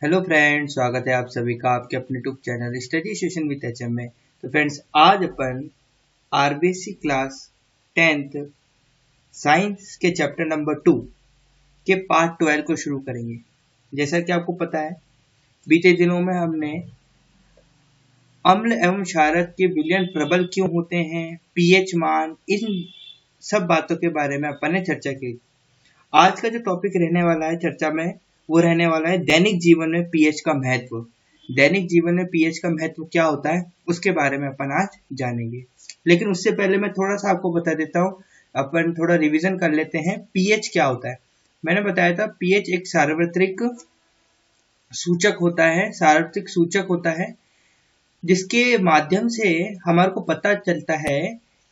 Hello friends, स्वागत है आप सभी का आपके अपने YouTube channel study session with HM में। तो फ्रेंड्स, आज अपन आरबीसी क्लास 10th साइंस के चैप्टर नंबर 2 के पार्ट 12 को शुरू करेंगे। जैसा कि आपको पता है, बीते दिनों में हमने अम्ल एवं क्षारक के विलयन प्रबल क्यों होते हैं, पीएच मान, इन सब बातों के बारे में अपन ने चर्चा की। आज का जो टॉपिक रहने वाला है चर्चा में, वो रहने वाला है दैनिक जीवन में पीएच का महत्व। दैनिक जीवन में पीएच का महत्व क्या होता है, उसके बारे में अपन आज जानेंगे। लेकिन उससे पहले मैं थोड़ा सा आपको बता देता हूँ, अपन थोड़ा रिवीजन कर लेते हैं। पीएच क्या होता है? मैंने बताया था पीएच एक सार्वत्रिक सूचक होता है, सार्वत्रिक सूचक होता है, जिसके माध्यम से हमारे को पता चलता है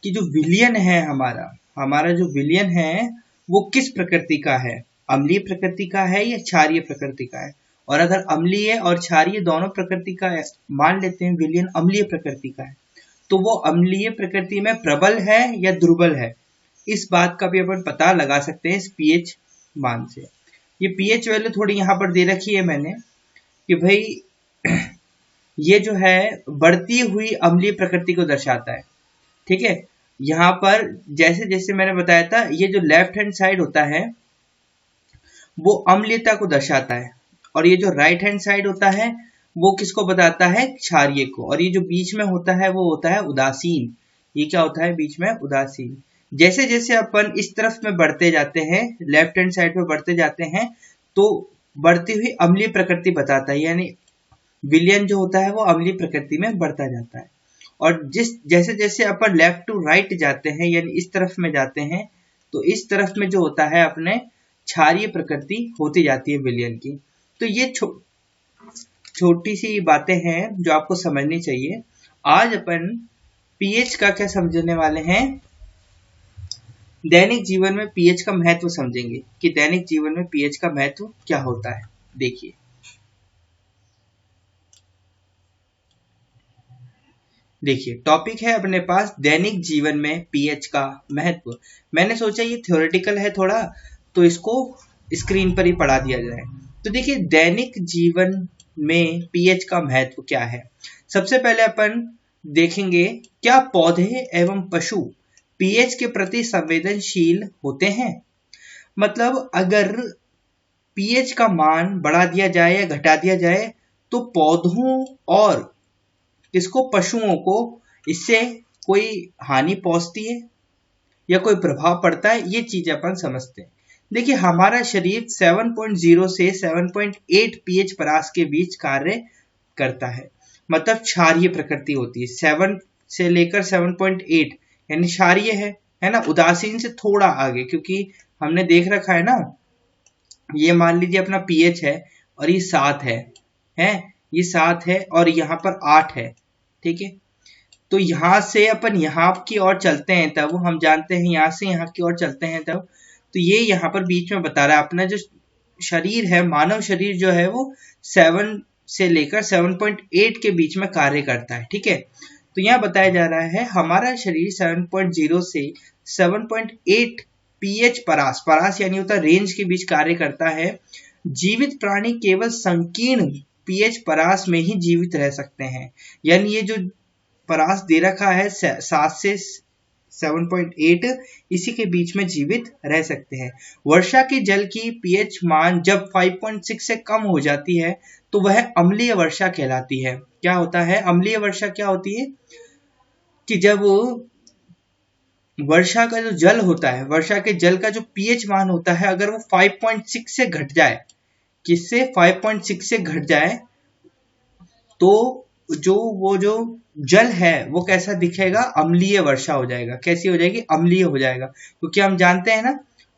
कि जो विलयन है हमारा जो विलयन है वो किस प्रकृति का है, अम्लीय प्रकृति का है या क्षारीय प्रकृति का है। और अगर अम्लीय और क्षारीय दोनों प्रकृति का है, मान लेते हैं विलयन अम्लीय प्रकृति का है, तो वो अम्लीय प्रकृति में प्रबल है या दुर्बल है, इस बात का भी अपन पता लगा सकते हैं इस पीएच मान से। ये पीएच वैल्यू थोड़ी यहाँ पर दे रखी है मैंने कि भाई ये जो है बढ़ती हुई अम्लीय प्रकृति को दर्शाता है। ठीक है, यहाँ पर जैसे जैसे मैंने बताया था, ये जो लेफ्ट हैंड साइड होता है वो अम्लीयता को दर्शाता है, और ये जो राइट हैंड साइड होता है वो किसको बताता है, क्षारीय को। और ये जो बीच में होता है वो होता है उदासीन। ये क्या होता है बीच में, उदासीन। जैसे जैसे अपन इस तरफ में बढ़ते जाते हैं, लेफ्ट हैंड साइड में बढ़ते जाते हैं, तो बढ़ती हुई अम्लीय प्रकृति बताता है, यानी विलयन जो होता है वो अम्लीय प्रकृति में बढ़ता जाता है। और जैसे जैसे अपन लेफ्ट टू राइट जाते हैं, यानी इस तरफ में जाते हैं, तो इस तरफ में जो होता है अपने क्षारीय प्रकृति होती जाती है विलयन की। तो ये छोटी सी बातें हैं जो आपको समझनी चाहिए। आज अपन पीएच का क्या समझने वाले हैं, दैनिक जीवन में पीएच का महत्व समझेंगे कि दैनिक जीवन में पीएच का महत्व क्या होता है। देखिए टॉपिक है अपने पास दैनिक जीवन में पीएच का महत्व। मैंने सोचा ये थ्योरेटिकल है थोड़ा, तो इसको स्क्रीन पर ही पढ़ा दिया जाए। तो देखिए दैनिक जीवन में पीएच का महत्व क्या है। सबसे पहले अपन देखेंगे क्या पौधे एवं पशु पीएच के प्रति संवेदनशील होते हैं। मतलब अगर पीएच का मान बढ़ा दिया जाए या घटा दिया जाए तो पौधों और किसको, पशुओं को इससे कोई हानि पहुंचती है या कोई प्रभाव पड़ता है, ये चीज अपन समझते हैं। देखिए हमारा शरीर 7.0 से 7.8 पीएच परास के बीच कार्य करता है, मतलब क्षारीय प्रकृति होती है। 7 से लेकर 7.8 यानी क्षारीय है ना, उदासीन से थोड़ा आगे, क्योंकि हमने देख रखा है ना, ये मान लीजिए अपना पीएच है और ये 7 है ये 7 है और यहाँ पर 8 है। ठीक है, तो यहाँ से अपन यहाँ की ओर चलते हैं तब हम जानते हैं, यहाँ से यहाँ की ओर चलते हैं तब, तो ये यहाँ पर बीच में बता रहा है अपना जो शरीर है, मानव शरीर जो है वो 7 से लेकर 7.8 के बीच में कार्य करता है। ठीक है, तो यहाँ बताया जा रहा है हमारा शरीर 7.0 से 7.8 पीएच परास यानी होता रेंज के बीच कार्य करता है। जीवित प्राणी केवल संकीर्ण पीएच परास में ही जीवित रह सकते हैं, यानी ये जो परास दे रखा है 7 से 7.8, इसी के बीच में जीवित रह सकते हैं। वर्षा के जल की पीएच मान जब 5.6 से कम हो जाती है तो वह अम्लीय वर्षा कहलाती है। क्या होता है अम्लीय वर्षा, क्या होती है कि जब वर्षा का जो जल होता है, वर्षा के जल का जो पीएच मान होता है, अगर वो 5.6 से घट जाए, किससे 5.6 से घट जाए, तो वो जो जल है वो कैसा दिखेगा, अम्लीय वर्षा हो जाएगा। कैसी हो जाएगी, अम्लीय हो जाएगा, क्योंकि हम जानते हैं ना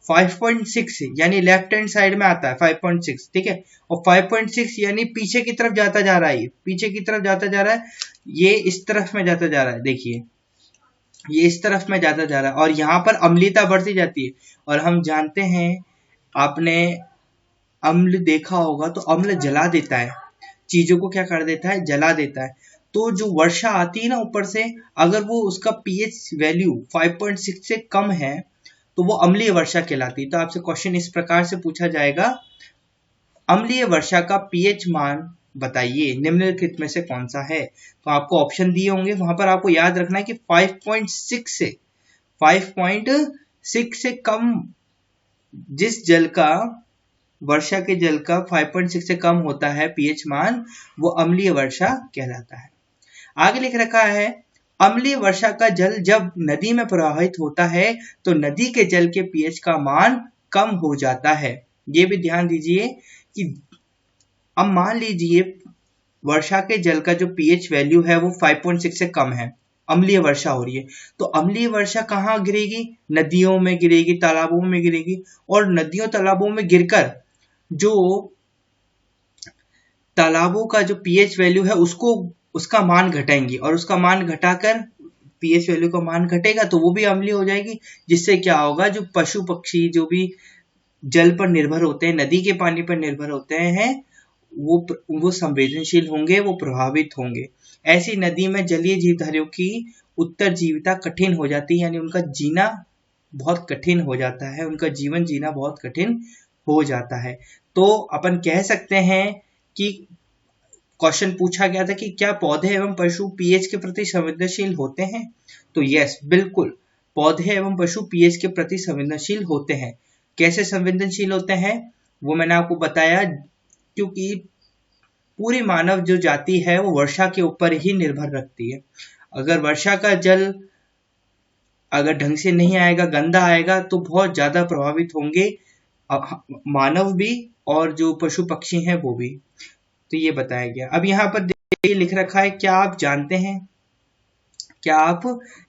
5.6 यानी लेफ्ट हैंड साइड में आता है 5.6। ठीक है, और 5.6 यानी पीछे की तरफ जाता जा रहा है, पीछे की तरफ जाता जा रहा है, ये इस तरफ में जाता जा रहा है। देखिए ये इस तरफ में जाता जा रहा है और यहाँ पर अम्लीयता बढ़ती जाती है। और हम जानते हैं, आपने अम्ल देखा होगा तो अम्ल जला देता है, चीजों को क्या कर देता है, जला देता है। तो जो वर्षा आती है ना ऊपर से, अगर वो उसका पीएच वैल्यू 5.6 से कम है तो वो अम्लीय वर्षा कहलाती है। तो आपसे क्वेश्चन इस प्रकार से पूछा जाएगा अम्लीय वर्षा का पीएच मान बताइए, निम्नलिखित में से कौन सा है। तो आपको ऑप्शन दिए होंगे, वहां पर आपको याद रखना है कि 5.6 से कम, जिस जल का, वर्षा के जल का 5.6 से कम होता है पीएच मान, वो अम्लीय वर्षा कहलाता है। आगे लिख रखा है, अम्लीय वर्षा का जल जब नदी में प्रवाहित होता है तो नदी के जल के पीएच का मान कम हो जाता है। ये भी ध्यान दीजिए कि अब मान लीजिए वर्षा के जल का जो पीएच वैल्यू है वो 5.6 से कम है, अम्लीय वर्षा हो रही है, तो अम्लीय वर्षा कहाँ गिरेगी? नदियों में गिरेगी, तालाबों में गिरेगी, और नदियों तालाबों में गिरकर जो तालाबों का जो पीएच वैल्यू है उसका मान घटाएंगी, और उसका मान घटाकर पीएच वैल्यू का मान घटेगा तो वो भी अम्लीय हो जाएगी, जिससे क्या होगा, जो पशु पक्षी जो भी जल पर निर्भर होते हैं, नदी के पानी पर निर्भर होते हैं, वो संवेदनशील होंगे, वो प्रभावित होंगे। ऐसी नदी में जलीय जीवधारियों की उत्तरजीविता कठिन हो जाती है, यानी उनका जीना बहुत कठिन हो जाता है, उनका जीवन जीना बहुत कठिन हो जाता है। तो अपन कह सकते हैं कि क्वेश्चन पूछा गया था कि क्या पौधे एवं पशु पीएच के प्रति संवेदनशील होते हैं? तो यस, बिल्कुल, पौधे एवं पशु पीएच के प्रति संवेदनशील होते हैं। कैसे संवेदनशील होते हैं वो मैंने आपको बताया, क्योंकि पूरी मानव जो जाति है वो वर्षा के ऊपर ही निर्भर रखती है। अगर वर्षा का जल अगर ढंग से नहीं आएगा, गंदा आएगा, तो बहुत ज्यादा प्रभावित होंगे मानव भी और जो पशु पक्षी हैं वो भी। तो ये बताया गया। अब यहाँ पर देखिए लिख रखा है, क्या आप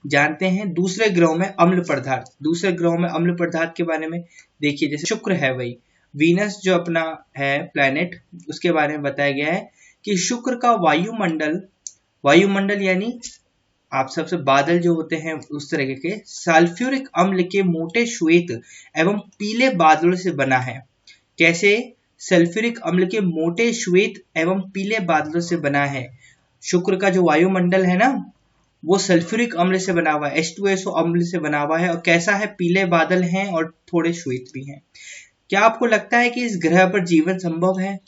जानते हैं दूसरे ग्रहों में अम्ल पदार्थ, दूसरे ग्रहों में अम्ल पदार्थ के बारे में? देखिए जैसे शुक्र है, वही वीनस जो अपना है प्लैनेट, उसके बारे में बताया गया है कि शुक्र का वायुमंडल यानी आप सबसे बादल जो होते हैं उस तरह के सल्फ्यूरिक अम्ल के मोटे श्वेत एवं पीले बादलों से बना है। कैसे? सल्फ्यूरिक अम्ल के मोटे श्वेत एवं पीले बादलों से बना है। शुक्र का जो वायुमंडल है ना, वो सल्फ्यूरिक अम्ल से बना हुआ है, H2SO अम्ल से बना हुआ है, और कैसा है? पीले बादल हैं और थोड़े श्वेत भी हैं। क्या आपको लगता है कि इस ग्रह पर जीवन संभव है?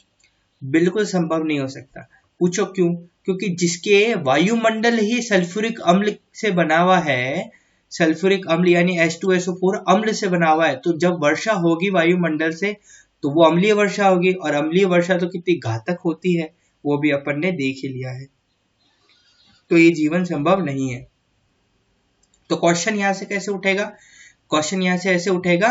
बिल्कुल संभव नहीं हो सकता। पूछो क्यों? क्योंकि जिसके वायुमंडल ही सल्फ्यूरिक अम्ल से बना हुआ है, सल्फ्यूरिक अम्ल यानी H2SO4 अम्ल से बना हुआ है, तो जब वर्षा होगी वायुमंडल से तो वो अम्लीय वर्षा होगी, और अम्लीय वर्षा तो कितनी घातक होती है वो भी अपन ने देख ही लिया है। तो ये जीवन संभव नहीं है। तो क्वेश्चन यहां से कैसे उठेगा? क्वेश्चन यहां से ऐसे उठेगा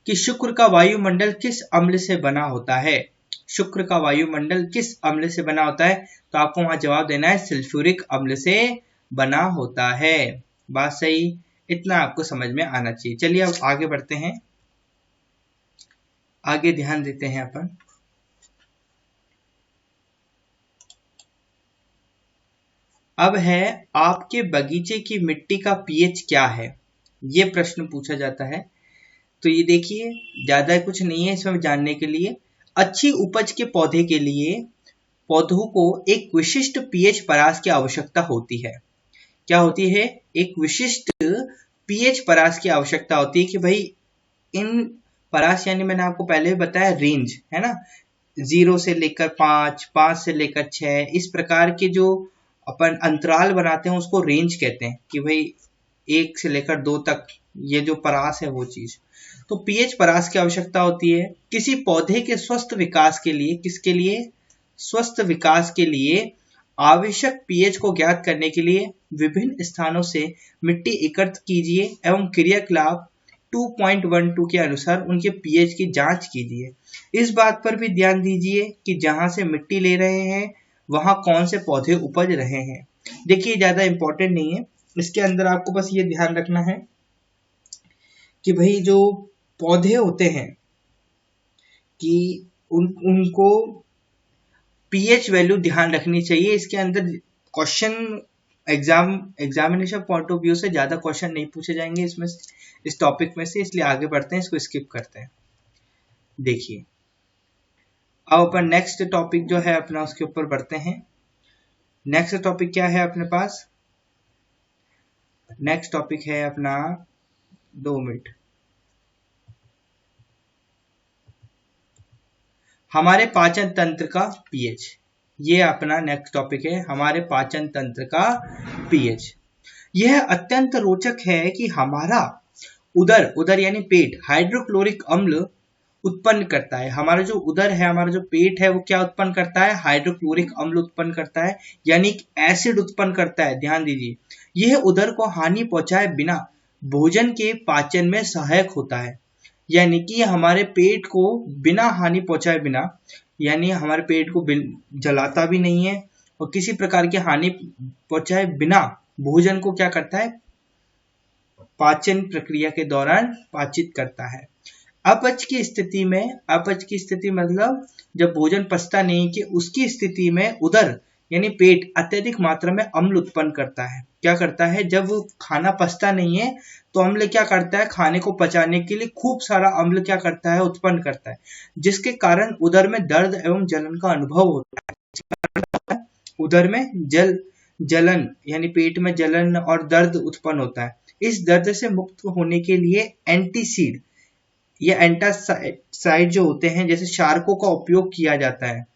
कि शुक्र का वायुमंडल किस अम्ल से बना होता है? शुक्र का वायुमंडल किस अम्ल से बना होता है? तो आपको वहां जवाब देना है सल्फ्यूरिक अम्ल से बना होता है। बात सही, इतना आपको समझ में आना चाहिए। चलिए अब आगे बढ़ते हैं, आगे ध्यान देते हैं अपन। अब है, आपके बगीचे की मिट्टी का पीएच क्या है? ये प्रश्न पूछा जाता है। तो ये देखिए, ज्यादा कुछ नहीं है इसमें जानने के लिए। अच्छी उपज के पौधे के लिए पौधों को एक विशिष्ट पीएच परास की आवश्यकता होती है। क्या होती है? एक विशिष्ट पीएच परास की आवश्यकता होती है कि भाई इन परास यानी मैंने आपको पहले भी बताया रेंज है ना, 0 से लेकर 5, 5 से लेकर 6, इस प्रकार के जो अपन अंतराल बनाते हैं उसको रेंज कहते हैं, कि भाई 1 से लेकर 2 तक ये जो परास है वो चीज। तो पीएच परास की आवश्यकता होती है किसी पौधे के स्वस्थ विकास के लिए। किसके लिए? स्वस्थ विकास के लिए आवश्यक पीएच को ज्ञात करने के लिए विभिन्न स्थानों से मिट्टी एकत्र कीजिए एवं क्रियाकलाप 2.12 के अनुसार उनके पीएच की जांच कीजिए। इस बात पर भी ध्यान दीजिए कि जहां से मिट्टी ले रहे हैं वहां कौन से पौधे उपज रहे हैं। देखिए ज्यादा इंपॉर्टेंट नहीं है, इसके अंदर आपको बस ये ध्यान रखना है कि भाई जो पौधे होते हैं कि उनको पीएच वैल्यू ध्यान रखनी चाहिए। इसके अंदर question examination point of view से ज्यादा क्वेश्चन नहीं पूछे जाएंगे इसमें, इस टॉपिक में से, इसलिए आगे बढ़ते हैं, इसको स्किप करते हैं। देखिए अब अपन नेक्स्ट टॉपिक जो है अपना उसके ऊपर बढ़ते हैं। नेक्स्ट टॉपिक क्या है अपने पास? नेक्स्ट टॉपिक है अपना 2 मिनट, हमारे पाचन तंत्र का पीएच। ये अपना नेक्स्ट टॉपिक है, हमारे पाचन तंत्र का पीएच। यह अत्यंत रोचक है कि हमारा उदर यानी पेट हाइड्रोक्लोरिक अम्ल उत्पन्न करता है। हमारा जो उदर है, हमारा जो पेट है, वो क्या उत्पन्न करता है? हाइड्रोक्लोरिक अम्ल उत्पन्न करता है, यानी एसिड उत्पन्न करता है। ध्यान दीजिए, यह उदर को हानि पहुंचाए बिना भोजन के पाचन में सहायक होता है। यानी कि हमारे पेट को बिना हानि पहुंचाए बिना, यानी हमारे पेट को जलाता भी नहीं है और किसी प्रकार की हानि पहुंचाए बिना भोजन को क्या करता है? पाचन प्रक्रिया के दौरान पाचित करता है। अपच की स्थिति में, अपच की स्थिति मतलब जब भोजन पचता नहीं कि उसकी स्थिति में उदर यानी पेट अत्यधिक मात्रा में अम्ल उत्पन्न करता है। क्या करता है? जब खाना पचता नहीं है तो अम्ल क्या करता है? खाने को पचाने के लिए खूब सारा अम्ल क्या करता है? उत्पन्न करता है, जिसके कारण उदर में दर्द एवं जलन का अनुभव होता है। उदर में जलन यानी पेट में जलन और दर्द उत्पन्न होता है। इस दर्द से मुक्त होने के लिए एंटीसीड या एंटासाइड जो होते हैं, जैसे शार्कों का उपयोग किया जाता है।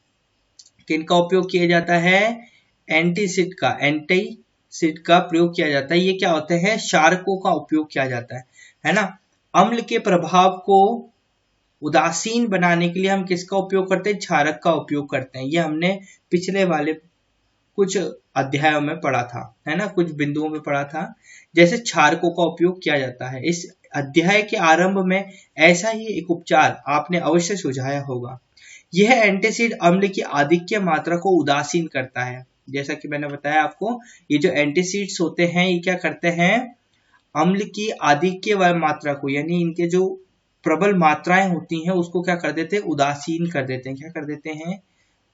किनका उपयोग किया जाता है? एंटीसिड का प्रयोग किया जाता है। ये क्या होते हैं? शार्कों का उपयोग किया जाता है ना। अम्ल के प्रभाव को उदासीन बनाने के लिए हम किसका उपयोग करते हैं? क्षारक का उपयोग करते हैं। ये हमने पिछले वाले कुछ अध्यायों में पढ़ा था, है ना, कुछ बिंदुओं में पढ़ा था, जैसे क्षारकों का उपयोग किया जाता है। इस अध्याय के आरंभ में ऐसा ही एक उपचार आपने अवश्य सुझाया होगा। यह एंटीसिड अम्ल की आधिक्य मात्रा को उदासीन करता है। जैसा कि मैंने बताया आपको, ये जो एंटीसिड्स होते हैं ये क्या करते हैं? अम्ल की आधिक्य वाली मात्रा को, यानी इनके जो प्रबल मात्राएं होती हैं उसको क्या कर देते हैं? उदासीन कर देते हैं। क्या कर देते हैं?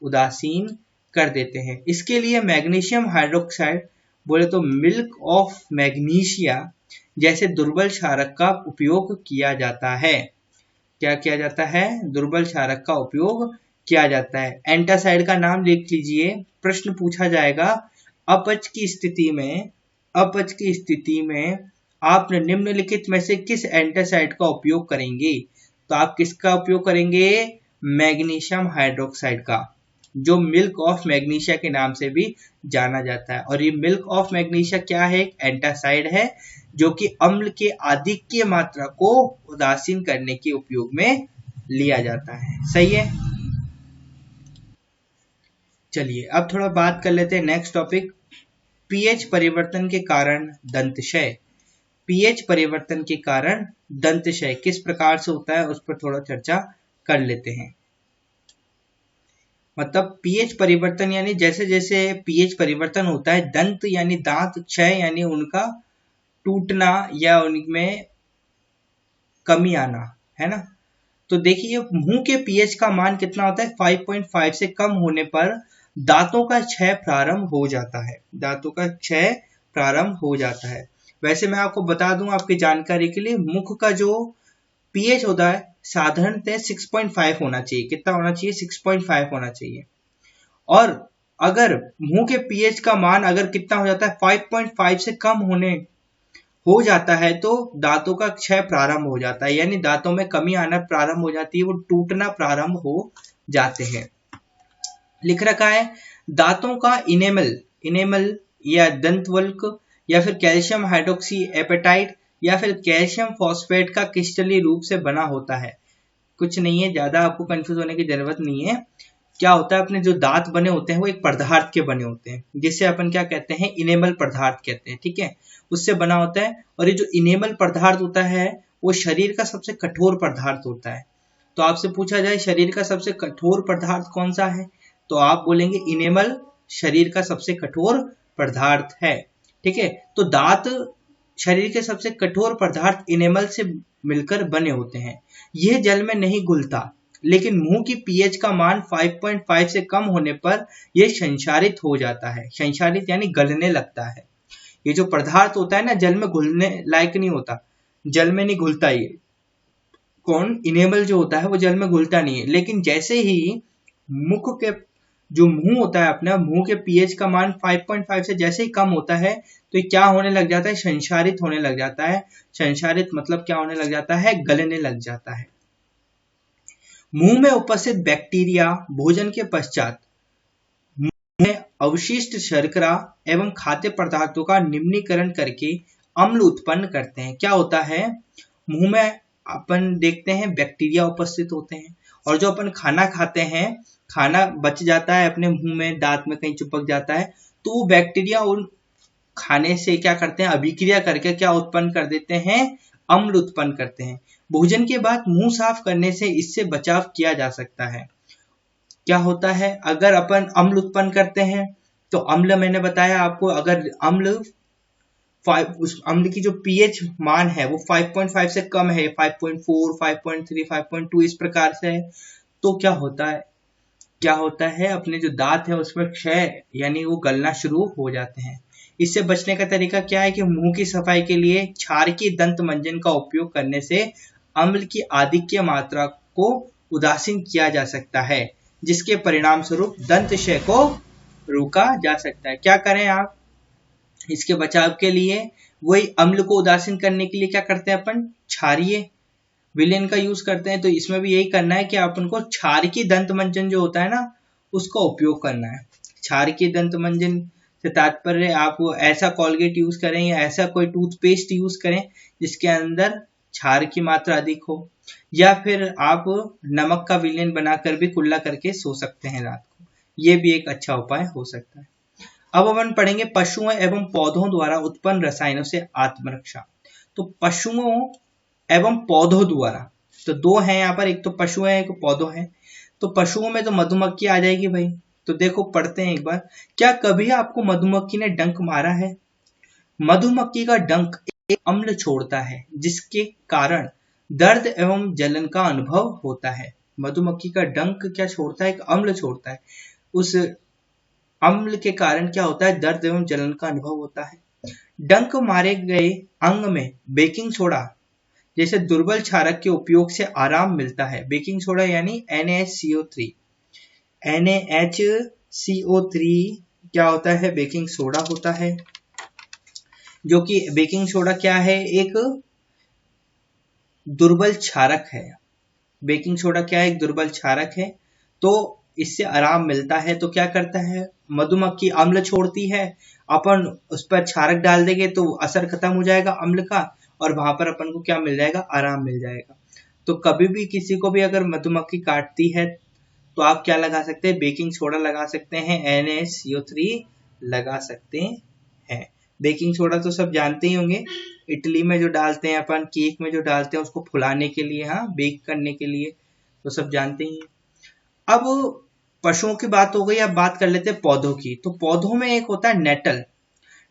उदासीन कर देते हैं। इसके लिए मैग्नीशियम हाइड्रोक्साइड, बोले तो मिल्क ऑफ मैग्नीशिया जैसे दुर्बल क्षारक का उपयोग किया जाता है। क्या किया जाता है? दुर्बल क्षारक का उपयोग किया जाता है। एंटासाइड का नाम लिख लीजिए, प्रश्न पूछा जाएगा। अपच की स्थिति में आप निम्नलिखित में से किस एंटासाइड का उपयोग करेंगे? तो आप किसका उपयोग करेंगे? मैग्नीशियम हाइड्रोक्साइड का, जो मिल्क ऑफ मैग्नीशिया के नाम से भी जाना जाता है। और ये मिल्क ऑफ मैग्नीशिया क्या है? एक एंटासाइड है जो कि अम्ल के आधिक्य मात्रा को उदासीन करने के उपयोग में लिया जाता है। सही है। चलिए अब थोड़ा बात कर लेते हैं नेक्स्ट टॉपिक, पीएच परिवर्तन के कारण दंतक्षय। पीएच परिवर्तन के कारण दंतक्षय किस प्रकार से होता है उस पर थोड़ा चर्चा कर लेते हैं। मतलब पीएच परिवर्तन यानी जैसे जैसे पीएच परिवर्तन होता है, दंत यानी दांत, क्षय यानी उनका टूटना या उनमें कमी आना, है ना। तो देखिए मुंह के पीएच का मान कितना होता है? 5.5 से कम होने पर दांतों का क्षय प्रारंभ हो जाता है। दांतों का क्षय प्रारंभ हो जाता है। वैसे मैं आपको बता दूं आपकी जानकारी के लिए, मुख का जो पीएच होता है साधारणतः 6.5 होना चाहिए। कितना होना चाहिए? 6.5 होना चाहिए। और अगर मुंह के पीएच का मान अगर कितना हो जाता है? 5.5 से कम हो जाता है तो दांतों का क्षय प्रारंभ हो जाता है, यानी दांतों में कमी आना प्रारंभ हो जाती है, वो टूटना प्रारंभ हो जाते हैं। लिख रखा है दांतों का इनेमल या दंतवल्क या फिर कैल्शियम हाइड्रोक्सी एपेटाइट या फिर कैल्शियम फॉस्फेट का क्रिस्टलीय रूप से बना होता है। कुछ नहीं है, ज्यादा आपको कंफ्यूज होने की जरूरत नहीं है। क्या होता है, अपने जो दांत बने होते हैं वो एक पदार्थ के बने होते हैं, जिसे अपन क्या कहते हैं? इनेमल पदार्थ कहते हैं। ठीक है, उससे बना होता है। और ये जो इनेमल पदार्थ होता है वो शरीर का सबसे कठोर पदार्थ होता है। तो आपसे पूछा जाए शरीर का सबसे कठोर पदार्थ कौन सा है, तो आप बोलेंगे इनेमल शरीर का सबसे कठोर पदार्थ है। ठीक है, तो दांत शरीर के सबसे कठोर पदार्थ इनेमल से मिलकर बने होते हैं। यह जल में नहीं घुलता, लेकिन मुंह की पीएच का मान 5.5 से कम होने पर यह संक्षारित हो जाता है। संक्षारित यानी गलने लगता है। ये जो पदार्थ होता है ना, जल में घुलने लायक नहीं होता, जल में नहीं घुलता। ये कौन? इनेमल जो होता है वो जल में घुलता नहीं है। लेकिन जैसे ही मुख के जो मुंह होता है अपना, मुंह के पीएच का मान 5.5 से जैसे ही कम होता है तो ये क्या होने लग जाता है? संक्षारित होने लग जाता है। संक्षारित मतलब क्या होने लग जाता है? गलने लग जाता है। मुंह में उपस्थित बैक्टीरिया भोजन के पश्चात मुंह में अवशिष्ट शर्करा एवं खाद्य पदार्थों का निम्नीकरण करके अम्ल उत्पन्न करते हैं। क्या होता है, मुंह में अपन देखते हैं बैक्टीरिया उपस्थित होते हैं और जो अपन खाना खाते हैं, खाना बच जाता है अपने मुंह में, दांत में कहीं चिपक जाता है, तो वो बैक्टीरिया उन खाने से क्या करते हैं, अभिक्रिया करके क्या उत्पन्न कर देते हैं, अम्ल उत्पन्न करते हैं। भोजन के बाद मुंह साफ करने से इससे बचाव किया जा सकता है। क्या होता है, अगर अपन अम्ल उत्पन्न करते हैं तो अम्ल, मैंने बताया आपको, अगर अम्ल उस अम्ल की जो पीएच मान है वो 5.5 से कम है, 5.4, 5.3, 5.2 इस प्रकार से है, तो क्या होता है अपने जो दांत है उसमें क्षय यानी वो गलना शुरू हो जाते हैं। इससे बचने का तरीका क्या है कि मुंह की सफाई के लिए क्षारकीय दंत मंजन का उपयोग करने से अम्ल की आधिक्य मात्रा को उदासीन किया जा सकता है, जिसके परिणाम स्वरूप दंत क्षय को रोका जा सकता है। क्या करें आप इसके बचाव के लिए, वही अम्ल को उदासीन करने के लिए क्या करते हैं अपन, क्षारीय विलेन का यूज करते हैं। तो इसमें भी यही करना है कि अपन को क्षारकीय दंत मंजन जो होता है ना, उसका उपयोग करना है। क्षारकीय दंत मंजन से तात्पर्य आप ऐसा कॉलगेट यूज करें या ऐसा कोई टूथपेस्ट यूज करें जिसके अंदर क्षार की मात्रा अधिक हो, या फिर आप नमक का विलेन बनाकर भी कुल्ला करके सो सकते हैं रात को, ये भी एक अच्छा उपाय हो सकता है। अब अपन पढ़ेंगे पशुओं एवं पौधों द्वारा उत्पन्न रसायनों से आत्मरक्षा। तो पशुओं एवं पौधों द्वारा, तो दो हैं यहाँ पर, एक तो पशु है, एक पौधों है। तो पशुओं में तो मधुमक्खी आ जाएगी भाई। तो देखो पढ़ते हैं एक बार, क्या कभी आपको मधुमक्खी ने डंक मारा है? मधुमक्खी का डंक एक अम्ल छोड़ता है जिसके कारण दर्द एवं जलन का अनुभव होता है। मधुमक्खी का डंक क्या छोड़ता है, एक अम्ल छोड़ता है। उस अम्ल के कारण क्या होता है, दर्द एवं जलन का अनुभव होता है। डंक मारे गए अंग में बेकिंग सोडा जैसे दुर्बल क्षारक के उपयोग से आराम मिलता है। बेकिंग सोडा यानी NaCO3। NaHCO3 क्या होता है, बेकिंग सोडा होता है, जो कि बेकिंग सोडा क्या है, एक दुर्बल क्षारक है। बेकिंग सोडा क्या है, एक दुर्बल क्षारक है। तो इससे आराम मिलता है। तो क्या करता है, मधुमक्खी अम्ल छोड़ती है, अपन उस पर क्षारक डाल देंगे तो असर खत्म हो जाएगा अम्ल का, और वहां पर अपन को क्या मिल जाएगा, आराम मिल जाएगा। तो कभी भी किसी को भी अगर मधुमक्खी काटती है तो आप क्या लगा सकते हैं, बेकिंग सोडा लगा सकते हैं, NaCO3 लगा सकते हैं। बेकिंग सोडा तो सब जानते ही होंगे, इडली में जो डालते हैं अपन, केक में जो डालते हैं उसको फुलाने के लिए, हाँ, बेक करने के लिए, तो सब जानते ही हैं। अब पशुओं की बात हो गई, अब बात कर लेते हैं पौधों की। तो पौधों में एक होता है नेटल।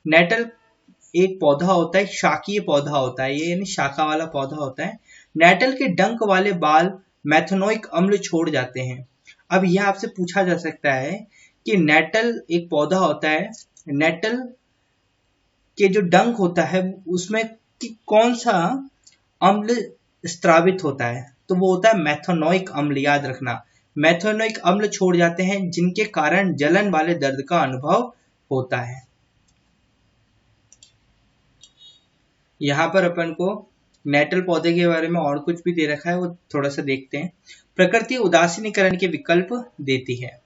नेटल एक पौधा होता है, शाकीय पौधा होता है ये, यानी शाखा वाला पौधा होता है। नेटल के डंक वाले बाल मैथनोइक अम्ल छोड़ जाते हैं। अब यह आपसे पूछा जा सकता है कि नेटल एक पौधा होता है, नेटल के जो डंक होता है उसमें कौन सा अम्ल स्त्रावित होता है, तो वो होता है मैथनोइक अम्ल। याद रखना, मैथनोइक अम्ल छोड़ जाते हैं जिनके कारण जलन वाले दर्द का अनुभव होता है। यहाँ पर अपन को नेटल पौधे के बारे में और कुछ भी दे रखा है, वो थोड़ा सा देखते हैं। प्रकृति उदासीनीकरण के विकल्प देती है।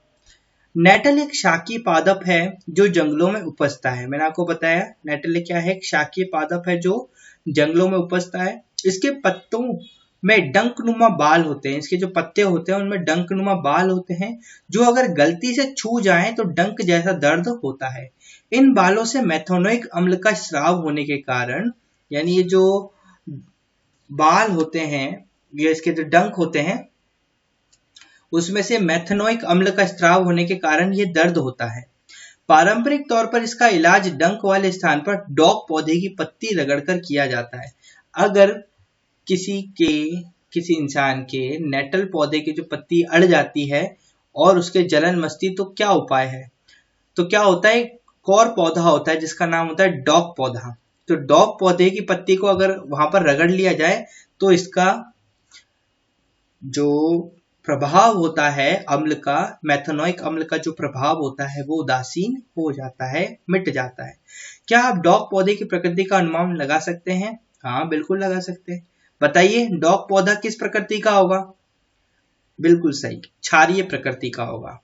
नेटल एक शाकीय पादप है जो जंगलों में उपजता है। मैंने आपको बताया नेटल क्या है, एक शाकीय पादप है जो जंगलों में उपजता है। इसके पत्तों में डंकनुमा बाल होते हैं, इसके जो पत्ते होते हैं उनमें डंकनुमा बाल होते हैं, जो अगर गलती से छू जाएं तो डंक जैसा दर्द होता है। इन बालों से मैथनोइक अम्ल का स्राव होने के कारण, यानी ये जो बाल होते हैं, ये इसके जो डंक होते हैं, उसमें से मैथनोइक अम्ल का स्राव होने के कारण ये दर्द होता है। पारंपरिक तौर पर इसका इलाज डंक वाले स्थान पर डॉग पौधे की पत्ती रगड़कर किया जाता है। अगर किसी इंसान के नेटल पौधे की जो पत्ती अड़ जाती है और उसके जलन मस्ती, तो क्या उपाय है, तो क्या होता है, एक और पौधा होता है जिसका नाम होता है डॉग पौधा। तो डॉग पौधे की पत्ती को अगर वहां पर रगड़ लिया जाए तो इसका जो प्रभाव होता है अम्ल का, मैथनोइक अम्ल का जो प्रभाव होता है वो उदासीन हो जाता है, मिट जाता है। क्या आप डॉग पौधे की प्रकृति का अनुमान लगा सकते हैं? हाँ, बिल्कुल लगा सकते हैं। बताइए डॉग पौधा किस प्रकृति का होगा? बिल्कुल सही, क्षारीय प्रकृति का होगा।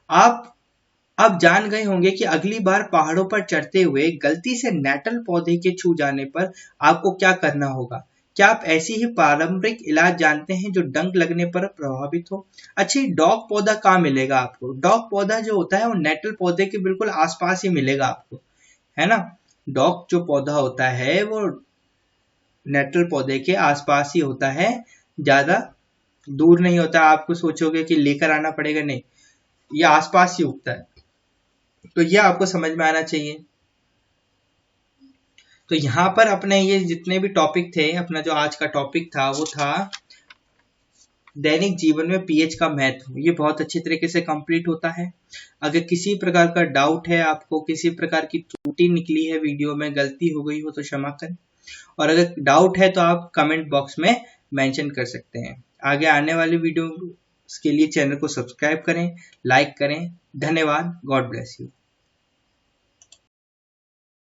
आप अब जान गए होंगे कि अगली बार पहाड़ों पर चढ़ते हुए गलती से नेटल पौधे के छू जाने पर आपको क्या करना होगा। क्या आप ऐसी ही पारंपरिक इलाज जानते हैं जो डंक लगने पर प्रभावित हो? अच्छा, डॉग पौधा कहाँ मिलेगा आपको? डॉग पौधा जो होता है वो नेटल पौधे के बिल्कुल आसपास ही मिलेगा आपको, है ना। डॉग जो पौधा होता है वो नेटल पौधे के आसपास ही होता है, ज्यादा दूर नहीं होता। आपको सोचोगे कि लेकर आना पड़ेगा, नहीं, ये आसपास ही उगता है। तो ये आपको समझ में आना चाहिए। तो यहाँ पर अपने ये जितने भी टॉपिक थे, अपना जो आज का टॉपिक था वो था दैनिक जीवन में पीएच का महत्व। ये बहुत अच्छी तरीके से कंप्लीट होता है। अगर किसी प्रकार का डाउट है, आपको किसी प्रकार की त्रुटि निकली है, वीडियो में गलती हो गई हो तो क्षमा करें, और अगर डाउट है तो आप कमेंट बॉक्स में मेंशन कर सकते हैं। आगे आने वाली वीडियो के लिए चैनल को सब्सक्राइब करें, लाइक करें। धन्यवाद। God bless you.